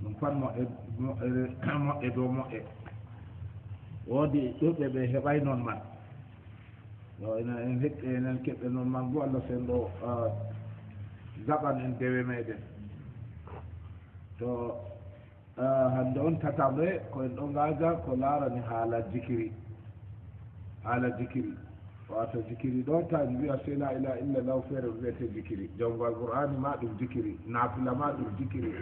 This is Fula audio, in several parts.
ɗum pat moƴƴe dow moƴƴe woodi ɗuɓɓe ɓe heɓay noon man yo enen keɓɓe noon man bo Allah sen ɗo jaɓan en dewe meɗen to hande on tataɓre koyen ɗo gaja ko larani haala jikiri wato jikiri ɗo ta en mbiya se la ilaha illa llah feere ɗum wiyete jikiri janggo alqur'ani ma ɗum jikiri nafila ma ɗum jikiri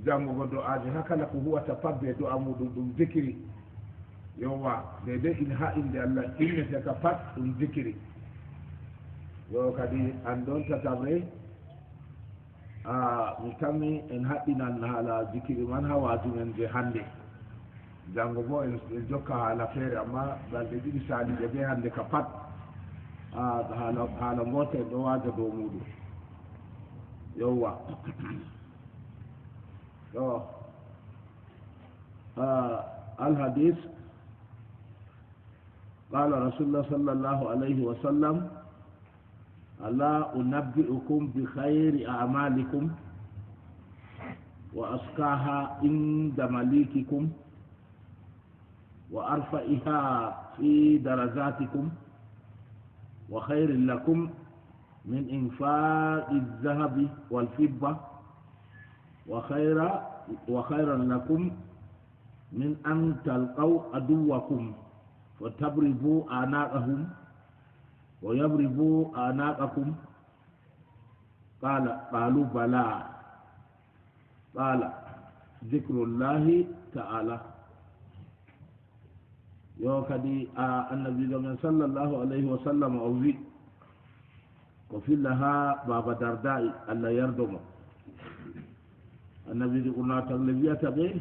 jangugo do'aji ha kala ko huwata pat be do'a muɗum ɗum jikiri yowa dede in ha inde allah innete ka pat ɗum jikiri yo kadi an ɗon tataɓre mi tammi en haɓɓinan haala jikiri man ha wajumen je hande jango bo en jokka haala feere amma balɗe ɗiɗi saliɗe be hande ka pat haala goto en ɗo waja dow muɗum yowwa ɗo alhadis قال رسول الله صلى الله عليه وسلم ألا أنبئكم بخير أعمالكم وأزكاها عند مليككم وأرفعها في درجاتكم وخير لكم من إنفاق الذهب والفضة وخيرا لكم من أن تلقوا عدوكم فتضربوا أعناقهم ويضربوا أعناقكم قالوا بلى قال ذكر الله تعالى يوكدي النبي صلى الله عليه وسلم أوزي وفي لها باب درداء ألا يردم النبي قلنا تغلبية به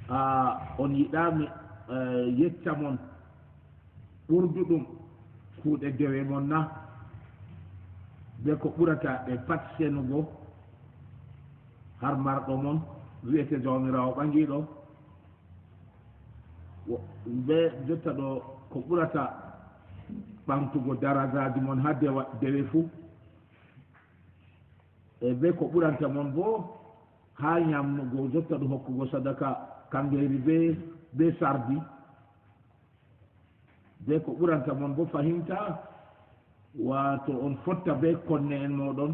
on yiɗami yecca mon ɓurduɗum kuuɗe dewe mon na be ko ɓurata ɓe pat senugo har marɗo mon wiyete jawmirawo ɓangiɗo be jotta ɗo ko ɓurata ɓamtugo darajaji mon ha dewe fuu e be ko ɓuranta mon bo ha ñamnugo jotta ɗo hokkugo sadaka kangeri be sardi be ko ɓuranta mon bo fahimta wato on fotta be konne en moɗon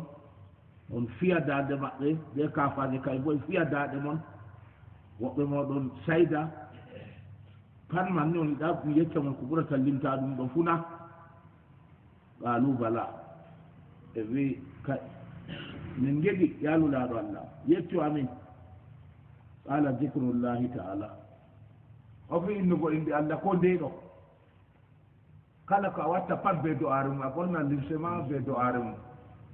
on fiya dade maɓɓe be kafaje kay bo fiya dade mon woɓɓe moɗon sayda pan man ni on yiɗa ɗum yecca mon ko ɓurata limta ɗum ɗo funa qalu bala e wi min geɗi yalulaɗo allah yeccu amin qala dicrullahi taala o fi innugo inde allah ko ndeyɗo kala ko a watta pat be do'are mum a ɓorna limse ma be do'are mum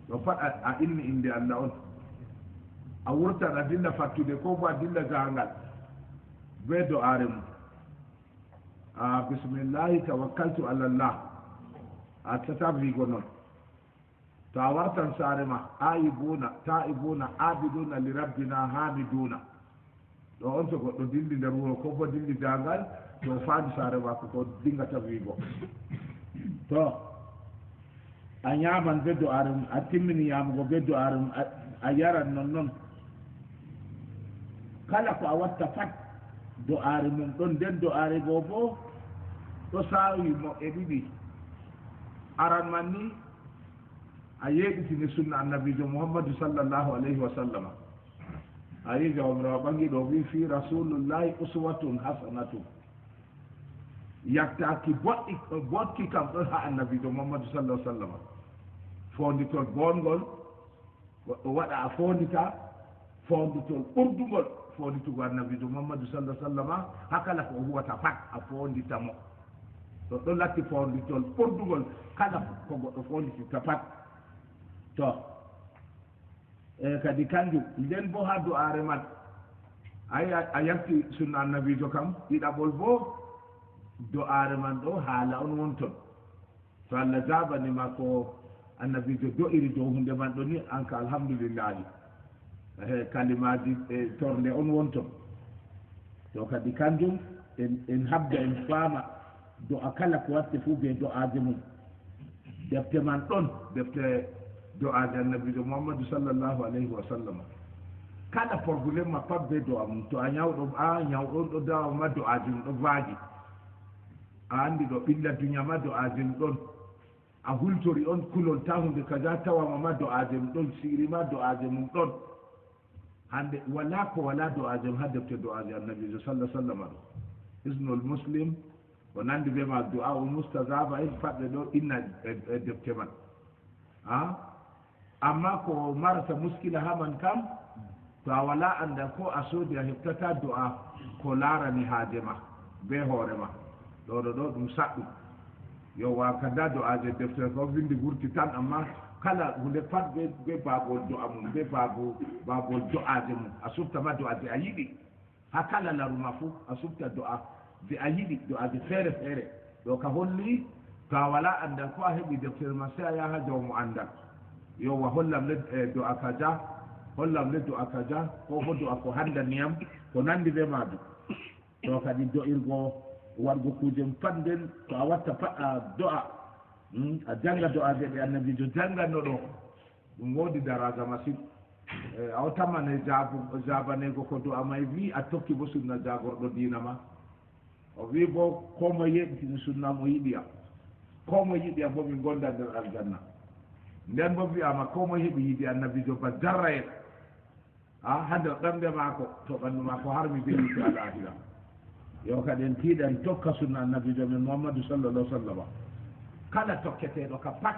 ɗo pat a inni inde allah on a wurtan a dilla fattude ko bo a dilla jahangal be do'are mum bisimillahi tawakkaltu ala llah a tata wigo noon to a wartan saare ma ayibuna ta'ibuna abiduna li rabbina hamiduna ɗo on to goɗɗo dilli nder wuro ko bo dilli jangal to faandi saare mako ko dingata wiigo to a ñaaman be do'are mum a timmini yaamugo be do'are mum a yaran non noon kala ko a watta pat do'are mum ɗon nden do'are goo bo ɗo saawi mo e ɗiɗi aran man ni a yeɗitini sunna annabijo muhammadu sallllahu alayhi wa sallam a yi jawmirawo ɓangiɗo wi fi rasulullahi uswatun hasanatu yaktaki boɗki kam ɗon ha annabijo muhammadu sallah sallam fonditol bongol goɗɗo waɗa a fondita fonditol ɓurdugol fonditugo annabijo muhammadu sallah sallama ha kala ko huwata pat a fonditamo to ɗo latti fonditol ɓurdugol kala ko goɗɗo fondititta pat to kadi kanjum nden bo ha du'are man ayi a yarti sunna annabijo kam ɗiɗaɓol bo du'are man ɗo haala on wonton to allah jabanima ko annabijo do'iri dow hunde man ɗo ni an ka alhamdulillahi kalimaji torde on wonton to kadi kanjum en habda en faama do'a kala ko watte fuu be do'aje mum defte man ɗon defte do'aje annabijo muhammadu sallllahu alayhi wa sallam kala problème ma pat be do am to a nyawɗo ɗo dawa ma do ajum ɗo vaagi a andi ɗo ɓilla duña ma do ajum ɗon a hultori on kulol ta hunde kaza tawama ma do ajum ɗon siri ma do ajum ɗon hande wala ko wala do ajum ha defte do ajum annabijo sallah sallam ɗo hisnul muslim o nandi be ma du'a ul mustajaba en fatɓe ɗo inna e defte man amma ko marata muskila ha man kam to a wala anda ko a soodi a heɓtata du'a ko laarani haaje ma be hoore ma ɗoɗo ɗo ɗum saɗɗum yo wa kada du'aje deftere ko windi gurti tan amma kala hunde pat be baabol du'a mum be baabol du'aje mum a subtama du'aje a yiɗi ha kala laruma fuu a subta du'a de a yiɗi du'aje feere feere ɗo ka holli to a wala andal ko a heɓi deftere ma sey a yaha jawmo andal yo wa hollam le du'a kaja hollam le du'a kaja ko ho du'a ko handanniyam ko nandi be maɗum to kadi do'irgo wargo kuje pat nden to a watta pat a do'a a janga do'aje ɗe annabijo janganno ɗo ɗum woodi daraja masine a tamane jabanego ko do'a may wi a tokki bo sunna jagorɗo dina ma o wi bo ko mo yeɗitini sunna mo yiɗiya ko mo yiɗiya bo min gonda nder aljanna nden bo wiyama ko mo heɓi yiide annabijo ba jarra en ha nder ɗamde maako to ɓanndu maako harmi be yiite alahira yo kadi en tiiɗen tokka sunna annabijo men mouhammadou sallallah sallam kala tokketeɗo ka pat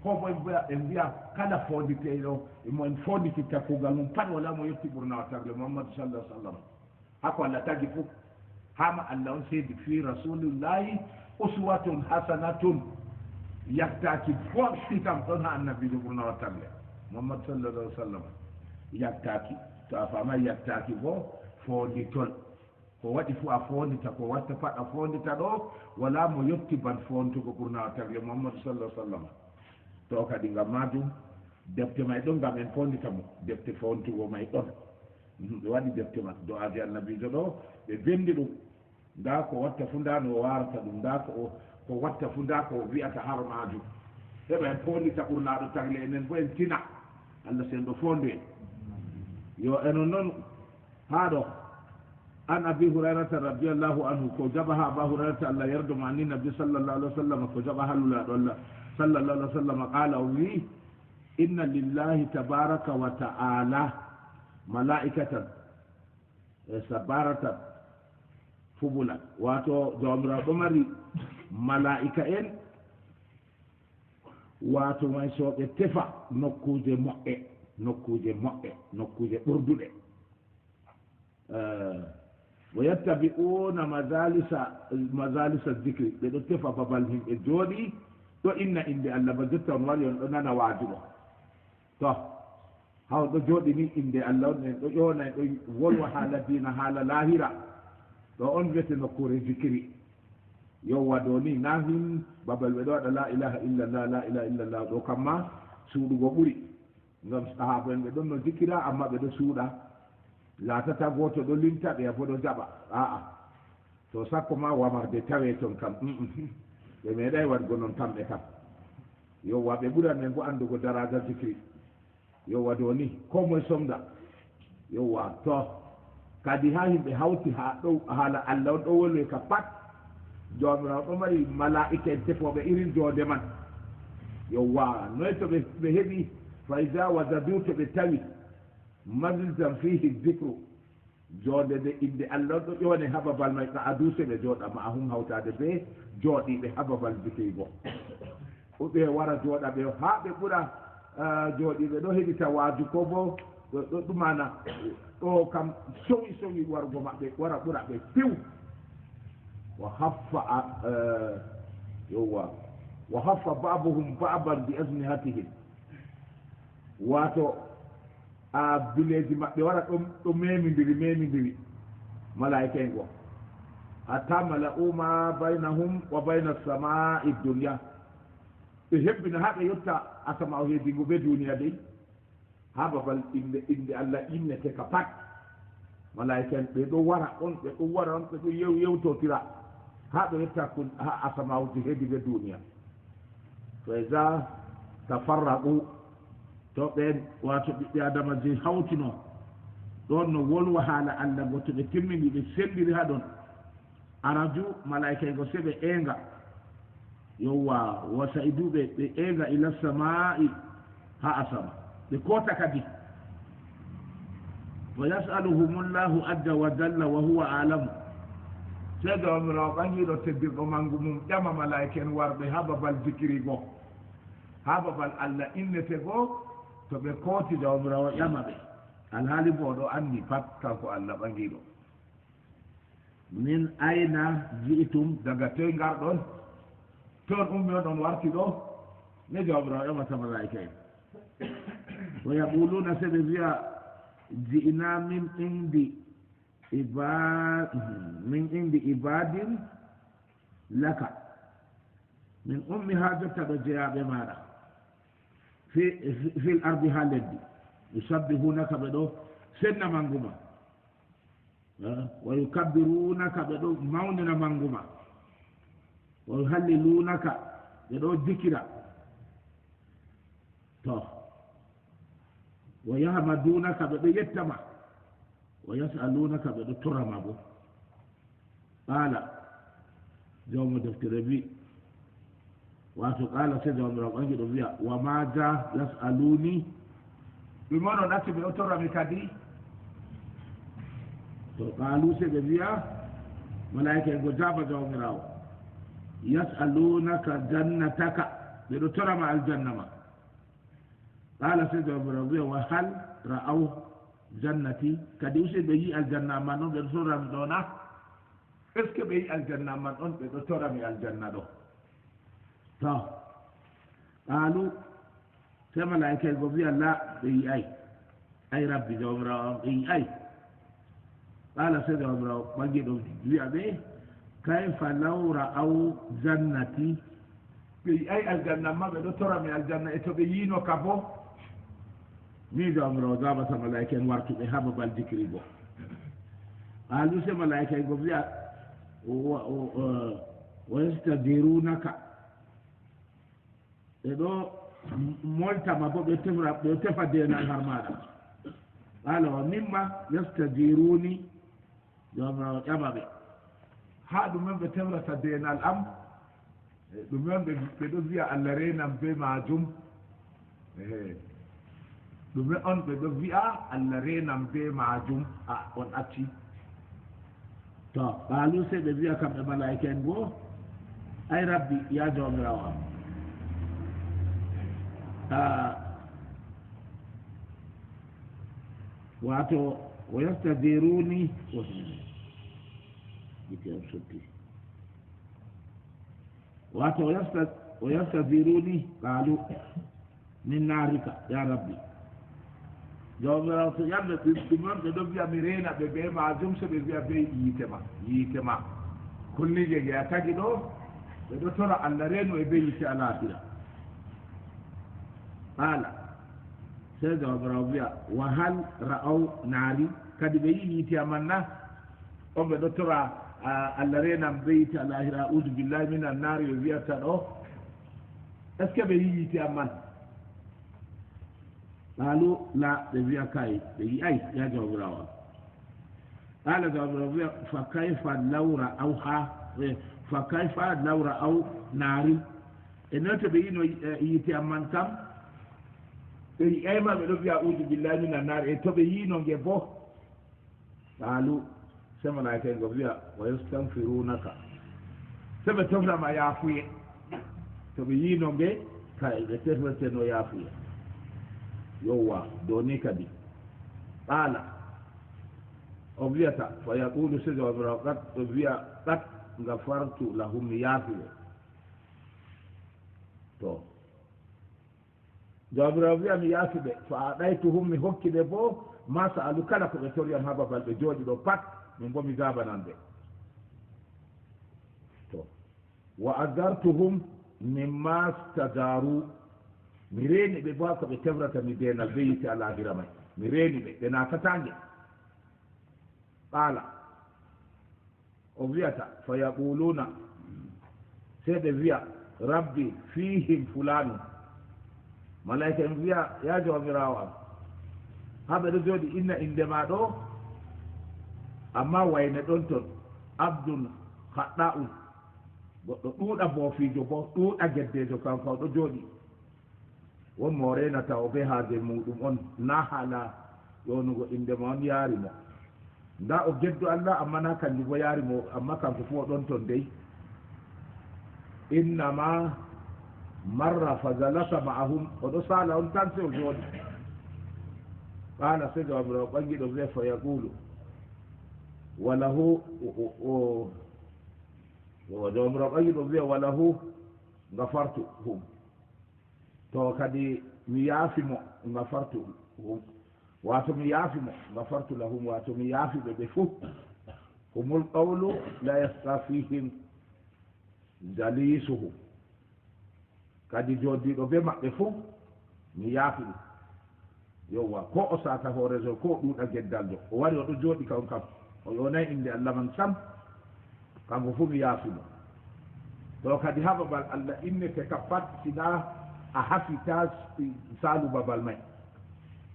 ko boy en mbiya kala fonditeɗo moen fondititta kuugal mum pat wala mo yetti ɓurna wattarle mouhammadou sallah sallam hako allah tagi fof hama allah on seedi fi rasulillahi uswatun hasanatun yaktaki foɗɗi kam ɗon ha annabijo ɓurna wattarle mouhammad sallallah alih w sallam yaktaki to a fama yaktaki bo fonditol ko waɗi fuu a fondita ko watta pat a fondita ɗo wala mo yetti ban fontugo ɓurna wattarle mouhammadou sallah sallam to kadi ngam majum defte may ɗon ngam en fondita mo defte fontugo may ɗon ɓe waɗi defte man do aji annabijo ɗo ɓe bendi ɗum nda ko watta fu nda no warata ɗum nda ko watta fu nda ko wiyata har majum heɓa en fondita ɓurnaɗo tagle enen bo en tina allah sen ɗo fondu en yo eno noon ha ɗo an abi hurairata radiallahu anhu ko jaɓa ha aba hurairata allah yerdoma ni nabi sallallah alih wa sallam ko jaɓa hallulaɗo allah sallallah alih wa sallam qala o wi inna lillahi tabaraka wa ta'ala malaikatan e sabaratan fubulan wato jawmirawo ɗo mari malaika en wato may soɓe tefa nokkuje moƴƴe nokkuje ɓurduɗe wa yattabi'una majalisa dicri ɓeɗo tefa babal himɓe jooɗi ɗo inna inde allah ba jotta on wari on ɗo nana waajuɗo to haw ɗo jooɗi ni inde allah on en ɗo ƴoona en ɗo wolwa haala dina haala lahira ɗo on wiyete nokkure zikiri yowa ɗo ni na hin babal ɓe ɗo waɗa la ilaha illallah la ilaha illallah ɗo kamma suuɗugo ɓuri ngam sahaba en ɓe ɗon no zikira amma ɓe ɗo suuɗa laatata gooto ɗo limta ɓe bo ɗo jaɓa aa to sakko ma wamarde tawe toon kam ɓe meeɗay waɗgo noon kamɓe kam yowa ɓe ɓuran men bo anndugo daraja zikri yowa ɗo ni ko moye somda yowa to kadi ha yimɓe hawti ha ɗo haala allah on ɗo wolwe ka pat jomirawo ɗo mari malaika en tefoɓe irin joode man yowa noy to ɓe heeɓi fa ida wajadu to ɓe tawi majlisan fihi dicru joode nde inde allah on ɗo ƴoone ha babal may ka aduse ɓe jooɗa ma hum hawtade be jooɗiɓe ha babal dicri go ɓe wara jooɗa ɓe ha ɓe ɓura jooɗiɓe ɗo heɗita waaju ko bo ɗo ɗumana ɗo kam sowi wargo maɓɓe wara ɓura ɓe piw wa haffa babuhum baban bi asnihatihim wato a bileji maɓɓe wara ɗo memidiri malaika en go hatta mala'u ma bainahum wa baina samai dunya ɓe hebbina ha ɓe yetta asama o heedingo be duniya dey ha babal inde allah innete ka pat malaika en ɓe ɗo wara on ɓe ɗo yewtotira ha ɓe yetta ha asamawji heedi be duniya fa ida tafarraqu to ɓen wato ɓiɓɓe adamaji hawtino ɗon no wolwa haala allah go to ɓe timmini ɓe selliri ha ɗon araju malaika go seɓe enga yowwa wa saiduɓe ɓe enga ila samai ha asama ɓe kota kadi wa yasaluhum llahu azza wa jalla wa huwa alamu seedo omirawo ɓangiɗo teddirɗo mangu mum ƴama malaika en warɓe ha babal zikiri go ha babal allah innete go to ɓe kootide omirawo ƴama ɓe alhaali bo ɗo anndi pat kanko allah ɓangiɗo min ayna ji'tum daga toye ngarɗon toon ummi oɗon warti ɗo ne jawmirawo ƴamata malaika en wa yaquluna seɓe wiya ji'na min indi ibadin laka min ummi ha jotta ɗo jeyaɓe maɗa fil ardi ha leddi yusabbihunaka ɓe ɗo senna manguma wa yukabbirunaka ɓe ɗo mawnina manguma wa yuhallilunaka ɓe ɗo dikira to wa yahmadunaka ɓe ɗo yettama wa yasalunaka ɓe ɗo torama bo qala jawmo deftere wi wato qala se jawmirawo ɓangi ɗo wiya wa maja yasaluni ɗum on o ɗatti ɓe ɗo torami kadi to qaalu se ɓe wiya malaika en go jaaba jawmirawo yasalunaka jannataka ɓe ɗo torama aljanna ma qala se jawmirawo wiya wa hal ra'aw jannati kadi use ɓe yi aljanna man ɗon ɓe ɗo torami ɗo na est ce que ɓe yi aljanna man ɗon ɓe ɗo torami aljanna ɗo to qaalu se malaika go wiya la ɓe yi'ay ay rabbi jawmirawo am ɓe yi'ay qala se jawmirawo ɓangi ɗo wiya ɓe kayfa law ra'aw jannati ɓe yi'ay aljanna ma ɓe ɗo torami aljanna e to ɓe yiino ka bo ni jawmirawo jabata malaika en wartuɓe ha babal dikri bo qaalu se malaika go wiya wa yastadirunaka ɓe ɗo moltama bo ɓe tefa denal har maɗa qala wa mimma yastadiruni jomirawo ƴama ɓe ha ɗumen ɓe tefrata denal am ɗumen ɓe ɗo wiya allah renam be majum ɗume on ɓe ɗo wiya allah renam be majum a on acci to qaalu se ɓe wiya kamɓe malaika en goo ay rabbi ya jomirawo am wato wa yastadiruni wato wa yastadiruni qalu min narika ya rabbi jawmirawo to yamɓe ɗumen ɓe ɗo wiya mi rena ɓe be majum so ɓe wiya be yiitema kullije jeya tagi ɗo ɓe ɗo tora allah renu e be yiite alahira qala sai jawmirawo wiya wa hal ra'aw naari kadi ɓe yi yiite amanna on ɓe ɗo tora allah renam be yiite alahira audu billahi min annari ɓe wiyata ɗo est ce que ɓe yi yiite amman qaalu la ɓe wiya kay ɓe yi'ay ya jawmirawo qala jawmirawo wiya fa kayfa law ra'aw naari e noon to ɓe yino yiite amman kam ɓe yi'ayma ɓe ɗo wiya audu billahi min annari e to ɓe yiino nge bo qaalu se malaika en go wiya wa yastanfirunaka se ɓe toframa yaafuye to ɓe yiino nge kay ɓe tefreteno yaafuye yowwa doni kadi qala o wiyata fa yaqulu se jawmirawo qat o wiya qat gafartu lahum mi yaafiɓe to jawmirawo wiya mi yaafiɓe fa aɗaytuhum mi hokkiɓe bo ma saalu kala ko ɓe toriyam ha babal ɓe jooɗi ɗo pat min bo mi jabanan ɓe to wa adartuhum mimma stadaru mi reeni ɓe bo ko ɓe tefrata mi denal be yitte alahira may mi reeni ɓe ɓe natatange qala o wiyata fa yaquluna se ɓe wiya rabbi fihim fulanu malaika en wiya ya jawmirawo am haɓe ɗo jooɗi inna inde ma ɗo amma wayne ɗon ton abdul haɗɗa'un goɗɗo ɗuuɗa boofiijo bo ɗuuɗa geddeejo kanko ɗo jooɗi won mo renata o be haaje muɗum on na haala ƴownugo inde ma on yaari mo nda o geddo Allah amma na kanjum bo yaari mo amma kanko fu o ɗon ton dey innama marra fa jalasa ma'ahum oɗo sala on tan se o jooɗi qala sega wamro ɓangiɗo ɓe fa yaqulu walahu jomro ɓangiɗo ɓe walahu gafartu hum to kadi mi yaafimo gafartu hum wato mi yaafimo gafartu lahum wato mi yaafiɓe ɓe fof humul qawlu la yasqa fihim jalisuhum kadi joddiɗo be maɓɓe fof mi yaafi ɗum yowwa ko o sata hoorejo ko o ɗuuɗa geddaljo o wari oɗo jooɗi kam kam o yonayi inde Allah man sam kanko fof mi yaafimo to kadi ha babal Allah innete ka pat sina a hafita saalu babal may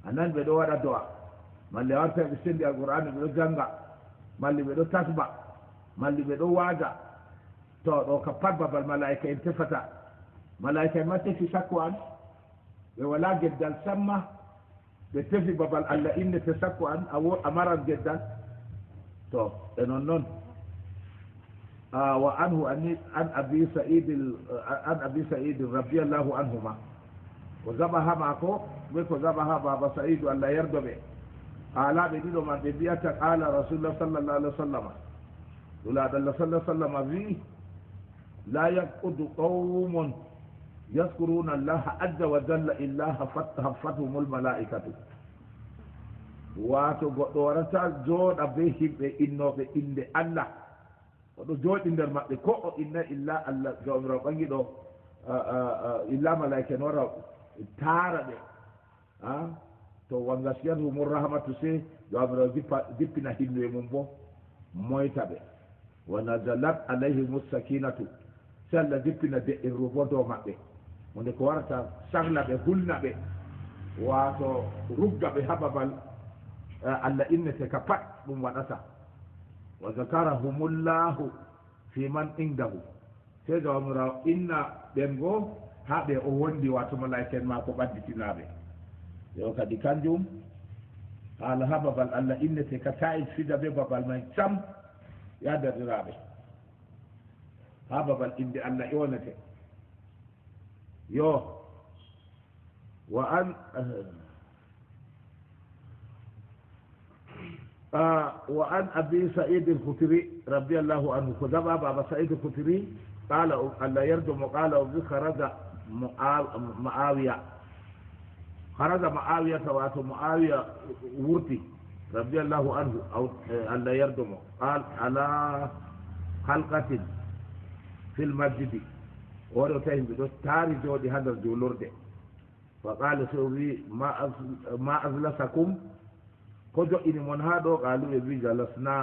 anan ɓe ɗo waɗa do'a malli warta ɓe sendi alqur'ani ɓe ɗo janga malli ɓe ɗo tasba malli ɓe ɗo waaga to ɗo ka pat babal malaika en tefata malaika en ma tefi sakko an ɓe wala geddal samma ɓe tefi babal Allah innete sakko an a maran geddal to e non noon wa anhu an abi sa'id radiyallahu anhuma ko zabaha maako ɓe ko zabaha baba sa'idu Allah yerdo ɓe alaɓe ɗiɗo man ɓe mbiyata qala rasulullah sallallahu alaihi wa sallam ɗulaɗo Allah sallallahu sallam wi la yaqudu qawmun yadkuruna allaha azza wa jalla illa haffathum almalaikatu wato goɗɗo warata jooɗa be himɓe innoɓe inde Allah oɗo jooɗi nder maɓɓe ko o inna illa Allah jomirawo ɓangi ɗo illa malaika en wara taara ɓe to wangasiyatuhum rahmatu se jomirawo jippina hinnoye mum bo moyta ɓe wa nazalat alayhim sakinatu se Allah jippina de'irru bo dow maɓɓe hunde ko warata sahla ɓe hulna ɓe wato rugga ɓe ha babal Allah innete ka pat ɗum waɗata wa zakarahumullahu fi man indahu sai jawamirawo inna ɓen goo ha ɓe o wondi wato malaika en ma ko ɓadditinaɓe yo kadi kanjum haala ha babal Allah innete ka ta'id fida ɓe babal may sam yadarɗiraɓe ha babal inde Allah ƴonete yo wa an وعن أبي سعيد الخدري رضي الله عنه فذهب أبا سعيد الخدري قال ألا يرجم وقال خرج معاوية خرج معاوية واتو معاوية ورتي رضي الله عنه أو ألا يرجم قال على حلقة في المسجد ورو تهم بدو تاري جودي هذا الجولورد فقال سوري ما أزلسكم kojo ini mon ha ɗo qaalu ɓe mbi jalasna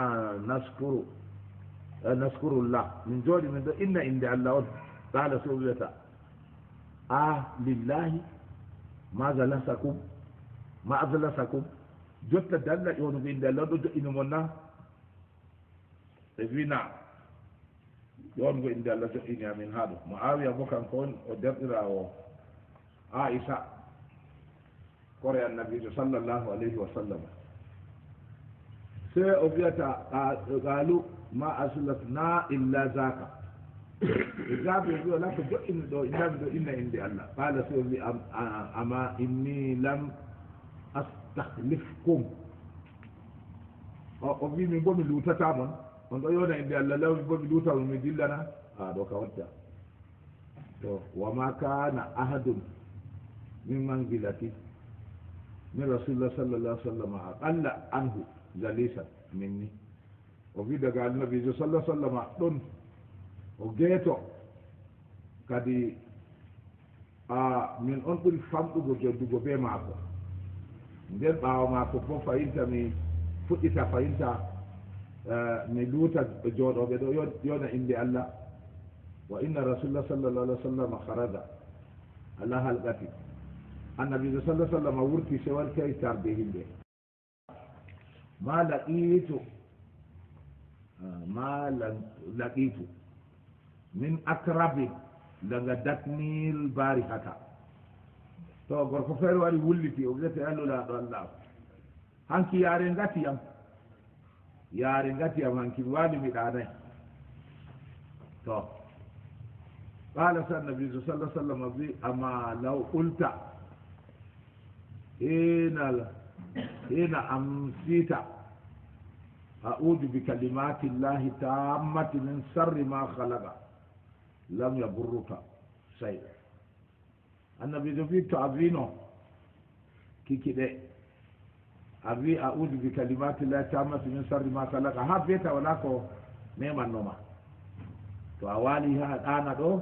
naskurullah min jooɗi min ɗo inna inde Allah on qala so wiyata lillahi ma azlasakum jotta dalla ƴonugo inde Allah ɗo joƴini mon na ɓe mbi na ƴonugo inde Allah joƴini amin ha ɗo Muawiya bo kanko on o derɗirawo Aisha kore annabijo sallallahu alayhi wa sallam sai o wiyata qalu ma aslatna illa zaka izabe biyo la ko joɗɗini ɗo innaɓe ɗo inna inde Allah qala sai o wi ama inni lam astahlifkum o wi min bo mi lutata mon on ɗo yona inde Allah law bo mi luta mi dillana ɗo ka watta to wama kana ahadun min manzilati min rasulillah sallallahu alaihi wa sallam aqalla anhu jalisa minni o wi daga annabijo sallallahu alaihi wa sallam ɗon o geeto kadi min on ɓuri famɗugo joddugo be maako nden ɓaawo maako fof fayinta mi fuɗɗita fayinta mi luuta jooɗoɓe ɗo yona inde Allah wa inna rasulullah sallallahu alaihi wa sallam kharaja ala halqati النبي صلى الله عليه وسلم ورتي سوال كي تربيهم به ما لقيت من أقرب لغدتني البارحة تو غرفو فير واري ولتي وغتي قالوا لا الله هانكي يارين غاتي يام هانكي وادي ميداناي تو قال سيدنا النبي صلى الله عليه وسلم أما لو قلت حين أمسيت أعوذ بكلمات الله تامة من شر ما خلق لم يضرك شيء النبي في تعبينه كي كده أبي أعوذ بكلمات الله تامة من شر ما خلق ها بيتا ولاكو نيما نوما تو أواليها أنا دو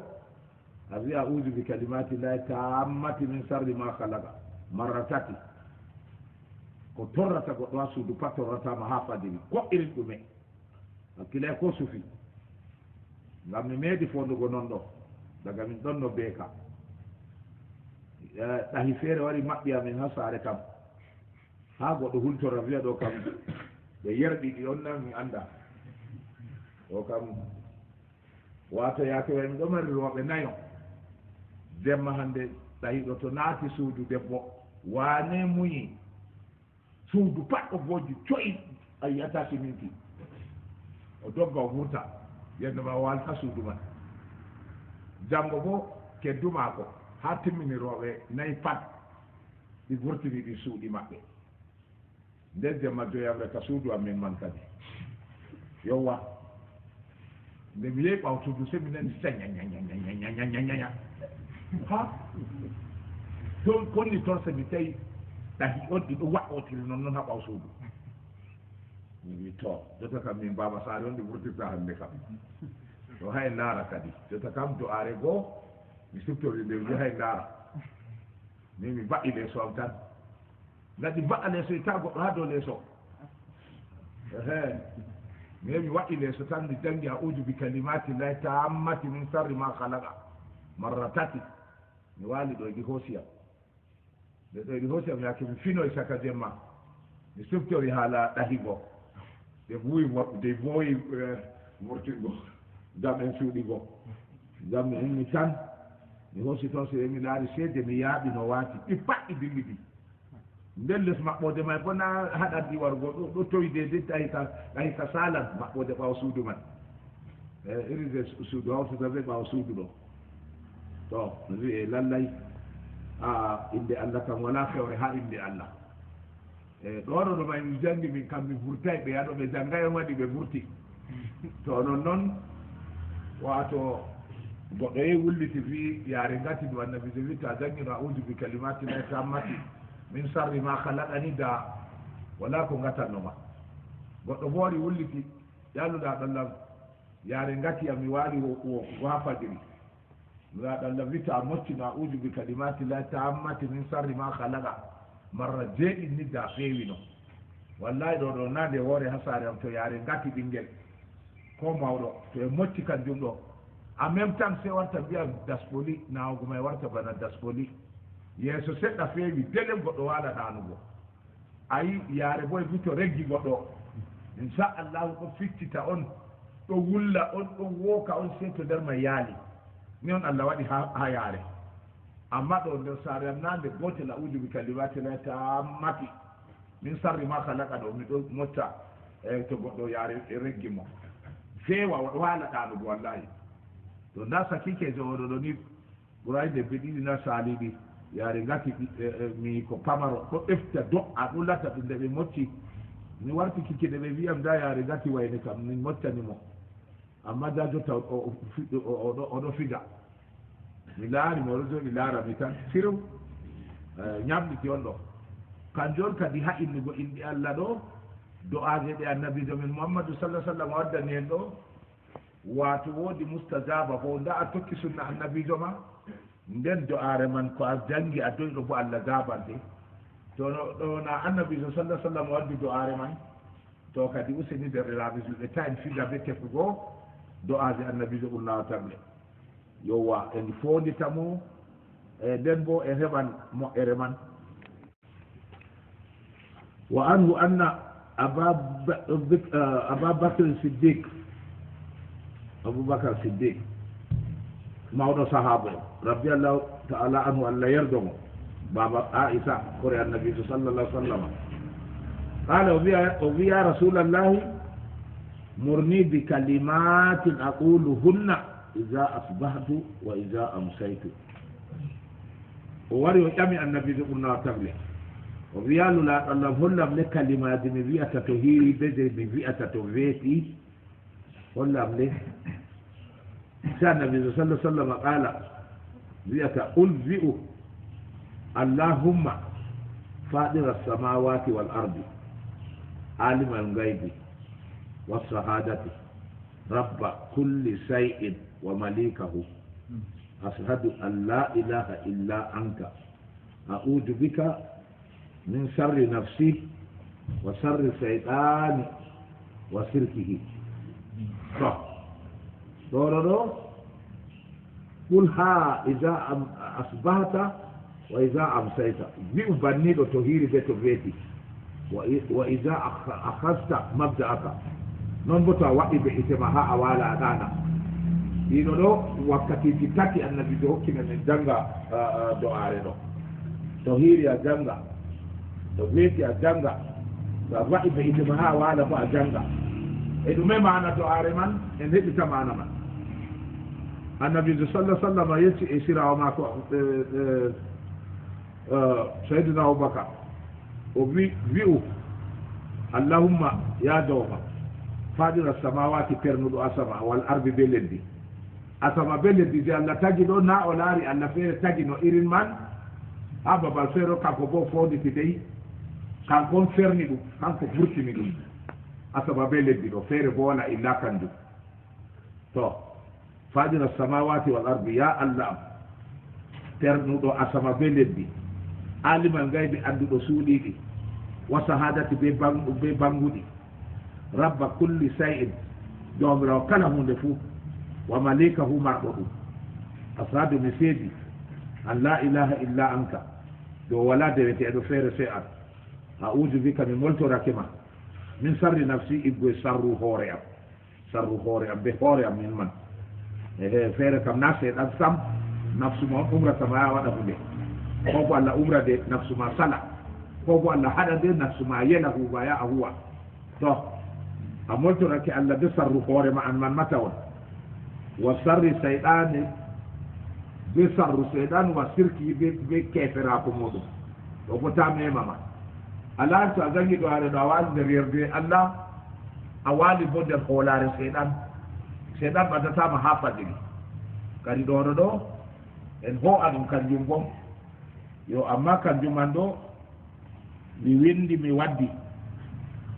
أبي أعوذ بكلمات الله تامة من شر ما خلق مرتين ko torrata goɗɗo ha suudu pat torratama ha fadiri ko irin ɗume hakkile ko sufi ngam mi meeɗi fondugo noon ɗo daga min ɗon no beeka ɗahi feere wari maɓɓi amin ha saare kam ha goɗɗo hultora wiya ɗo kam ɓe yerɗiɗi on nan mi anda ɗo kam wato yaake way mi ɗo mari rooɓe nayo demma hande ɗahiɗo to naati suudu debbo wane muñi suudu pat o bojji coyi a yiyata siminti o dogga o vurta yendema walta suudu man janngo bo keddumaako ha timmini rooɓe nayi pat ɗi vurtini ɗi suuɗi maɓɓe nden jemma joyamre ka suudu amin man kadi yowa nde mi yehi ɓawtudu se mi nani sañañañañañañañaña ha toon konni toon se mi tawi ɗahi on ɗi ɗo waɗotiri noon noon ha ɓaw suudu mi wi to jota kam min baba saare on ɗi vurtirta hannde kam to hay ndaara kadi jota kam to are goo mi siftori nde wi hay ndaara min mi ba'i leeso am tan ngadi ba'a leeso e ta goɗɗo ha dow leeso mais mi waɗi leeso tan mi jangi a'udu bi kalimati llahi tammati min sarri ma khalaqa marra tati mi waali ɗo ɗi hoosiyam nde ɗo ɗi hoosiyam yake mi finoye saka jemma mi siftori haala ɗahigo ɓe vuwi moɗɗude boyi mortirgo gam en suuɗigo gam mi ummi tan mi hoosi toon so mi laari seede mi yaaɓi no waati ɗi pat ɗi dilli ɗi nden les maɓɓode may bo na haɗat ɗi wargo ɗo towi de ɗahi ka salan maɓɓode ɓaawa suudu man iride suudu hawtata ɓe ɓaawa suudu ɗo to mi wi e lallay inde allah kam wala fewre ha inde allah ɗoɗo ɗo may mi jangi min kam mi vurtay ɓe yaɗo ɓe janngay on waɗi ɓe vurti to non noon wato goɗɗo yehi wulliti wi yaare ngati ɗo annabi so wi ta jangino a'udu bi kalimati llahi tammati min sarri ma khalaqani da wala ko ngatannoma goɗɗo bo wari wulliti ƴalluɗa ɗallam yaare ngati yam mi waali wo ha fajiri miwa ɗallam wi ta moccino a'udu bi kalimati llahi tammati min sarri ma khalaqa marra jeeɗi ni da feewino wallahi ɗo ɗo nande hoore ha saare am to yaare ngati ɓinguel ko mawɗo to e mocci kanjum ɗo en même temps se warta mbiya daspoli nawugo may warta bana daspoli yeeso seɗɗa feewi delem goɗɗo waala ɗanugo ayi yaare boye wi to reggi goɗɗo inchallahu ɗo fittita on ɗo wulla on ɗo wooka on se to nder may yaali ni on allah waɗi ha yaare amma ɗo nder saare am nande gotel a'udu bi kalimati llahi tammati min sarri ma khalaqa ɗo miɗo mocca to goɗɗo yaare reggi mo feewa oɗo waala ɗanugo wallahi to nda sakikejo oɗo ɗo ni ɓuray lebbi ɗiɗi na saaliɗi yaare ngati mi ko pamaro ɗo efta do'a ɗo lata ɗum nde ɓe mocci mi warti kike ɗe ɓe wiyam da yaare ngati wayne kam min moccanimo amma da jotta oɗo figa mi laari mi oɗo jooɗi laarami tan sirew ñamɗiti on ɗo kanjum on kadi ha innugo inɗi allah ɗo do'aje ɗe annabijo men muhammadou sallah sallam waddani en ɗo wato woodi mustajaba bo nda a tokki sunna annabijo ma nden do'are man ko a jangi a doyɗo bo allah jabante to ɗo na annabijo sallah sallam waddi do'are man to kadi useni derɗiraɓe julɓe ta en figa be tefugo do'aje annabijo ɓurnawataɓe yowa en fonditamo den bo e heɓan moƴƴere man wa anhu anna aba bakr siddiq aboubacar siddiq mawɗo sahaba radiallahu taala anhu allah yerdomo baba aisha kore annabi sallallahu sallam qala o wi ya rasulallahi murni bi kalimatin aquluhunna ida asbahtu wa ida amsaytu o wari o ƴami annabi ɓurna wa table o wiya lulaɗo allah hollam le kalimaji mi wiyata to hiide je mi wiyata to weeti hollam le si annabi sallah sallam qala wiyata ulwi'u allahumma faɗira alsamawati wal ardi alima algaybi والشهادة رب كل شيء ومليكه أشهد أن لا إله إلا أنت أعوذ بك من شر نفسي وشر الشيطان وشركه دورو قل ها إذا أصبحت وإذا أمسيت بني تهيري بيت بيتي وإذا أخذت مبدأك non bota waɗi ɓe itema ha a wala a ɗana ɗino ɗo wakkatiji tati annabi jo hokkina min janga do'are ɗo to hiiri a janga to weeti a janga to a waɗi ɓe itema ha a wala bo a janga e ɗume mana do'are man en heɓita mana man annabijo sallah sallam yetti e sirawa mako saydina aboubacar o wi'u allahumma ya dowma faɗira samawati pernuɗo asama wal ardi be leddi asama be leddi si allah tagi ɗo na o laari allah feere tagi no irin man ha babal feere o kanko bo fonditi dey kankon ferni ɗum kanko furtini ɗum asama be leddi ɗo feere bo wala illa kanjum to faɗira samawati wal ardi ya allah pernuɗo asama be leddi alimal gaybi anduɗo suuɗiɗi wa sahadati be banguɗi rabba kulli shay'in jomirawo kala hunde fuu wa malikahu marɗo ɗum ashadu mi seedi an la ilaha illa anka do wala deweteɗo feere se an a'udu bika mi moltorake ma min sarri nafsi iggoye sarru hoore am be hoore am min man e feere kam na seeɗan sam nafsu ma on umrata ma ya waɗa hunde ko bo allah umrade nafsu ma sala ko bo allah haɗa nde nafsu ma yela huwa ya a huwa to a moltorake allah be sarru hoore ma an man mata on wa sarri seyɗane be sarru seyɗan wa sirki be keferako muɗum ɗo bo ta memama ala to a jangi ɗo are ɗo a waali nder yerde allah a waali bo nder hoolare seyɗan ɓaddatama ha fadiri kadi ɗoɗo ɗo en ho aɗum kanjum bo yo amma kanjum man ɗo mi windi mi waddi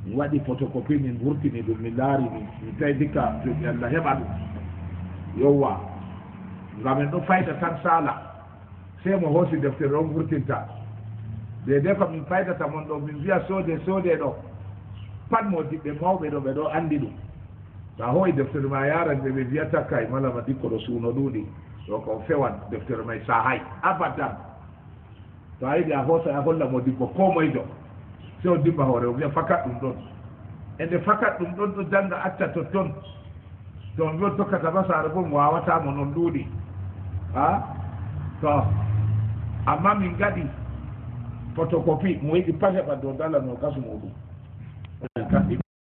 mi waɗi photocopie min wurtini ɗum mi laari mi tawi dikka allah heɓa ɗum yowwa ngam en ɗo fayda tan sala sey mo hoosi deftere on wurtinta de ko min faydata mon ɗo min mbiya soode ɗo pat mo diɓɓe mawɓe ɗo ɓe ɗo anndi ɗum so a hooyi deftere ma yaran ɓe ɓe wiyata kay malama dikko ɗo suuno ɗuuɗi ɗo ko fewan deftere may sahay abadan to a yiɗi a hoosa a holla mo dibbo ko moyjo so dimba hoore o wiya fakat ɗum ɗon ende fakat ɗum ɗon ɗo jannga acca totton to on wiyon tokkata basare bo mo wawatamo noon ɗuuɗi a to amma min gaɗi photocopie mo yiɗi pat heɓa dow dala no gasu muɗum